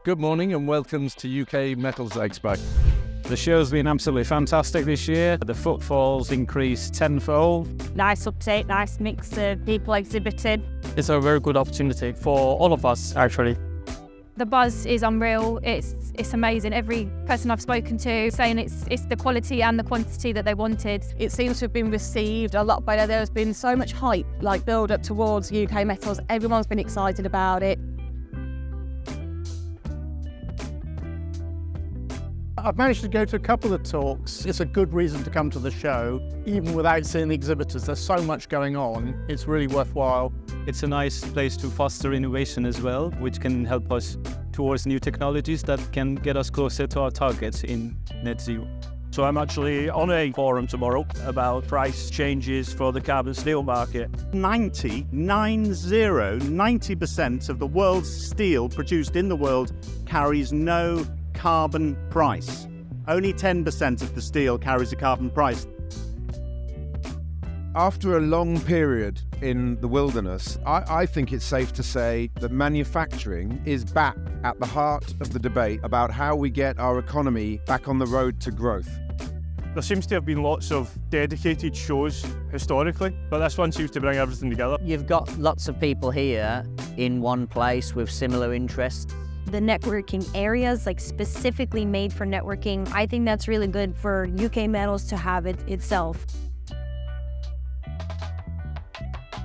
Good morning and welcome to UK Metals Expo. The show's been absolutely fantastic this year. The footfall's increased tenfold. Nice uptake, nice mix of people exhibiting. It's a very good opportunity for all of us, actually. The buzz is unreal. It's amazing. Every person I've spoken to saying it's the quality and the quantity that they wanted. It seems to have been received a lot better. There's been so much hype, like build up towards UK Metals. Everyone's been excited about it. I've managed to go to a couple of talks. It's a good reason to come to the show, even without seeing the exhibitors. There's so much going on. It's really worthwhile. It's a nice place to foster innovation as well, which can help us towards new technologies that can get us closer to our targets in net zero. So I'm actually on a forum tomorrow about price changes for the carbon steel market. 90% of the world's steel produced in the world carries no carbon price. Only 10% of the steel carries a carbon price. After a long period in the wilderness, I think it's safe to say that manufacturing is back at the heart of the debate about how we get our economy back on the road to growth. There seems to have been lots of dedicated shows historically, but this one seems to bring everything together. You've got lots of people here in one place with similar interests. The networking areas, like specifically made for networking, I think that's really good for UK Metals to have it itself.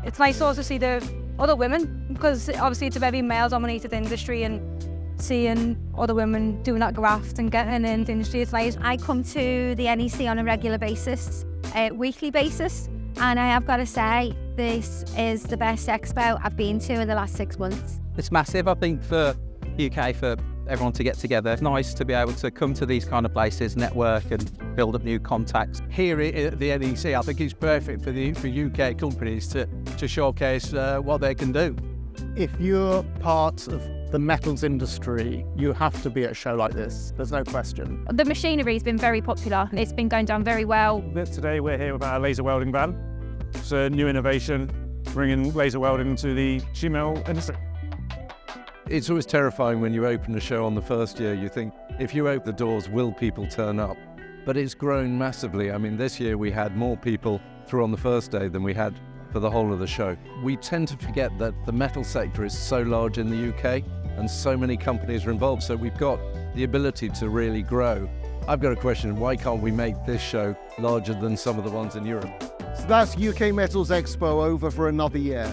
It's nice also to see the other women, because obviously it's a very male-dominated industry, and seeing other women doing that graft and getting into the industry is nice. I come to the NEC on a regular basis, weekly basis, and I have got to say, this is the best expo I've been to in the last 6 months. It's massive, I think, for UK, for everyone to get together. It's nice to be able to come to these kind of places, network and build up new contacts. Here at the NEC, I think it's perfect for UK companies to showcase what they can do. If you're part of the metals industry, you have to be at a show like this. There's no question. The machinery has been very popular. It's been going down very well. Today we're here with our laser welding van. It's a new innovation, bringing laser welding into the sheet metal industry. It's always terrifying when you open a show on the first year. You think, if you open the doors, will people turn up? But it's grown massively. I mean, this year we had more people through on the first day than we had for the whole of the show. We tend to forget that the metal sector is so large in the UK and so many companies are involved, so we've got the ability to really grow. I've got a question, why can't we make this show larger than some of the ones in Europe? So that's UK Metals Expo over for another year.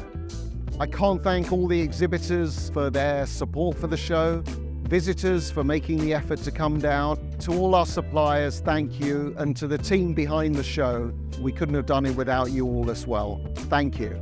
I can't thank all the exhibitors for their support for the show, visitors for making the effort to come down. To all our suppliers, thank you. And to the team behind the show, we couldn't have done it without you all as well. Thank you.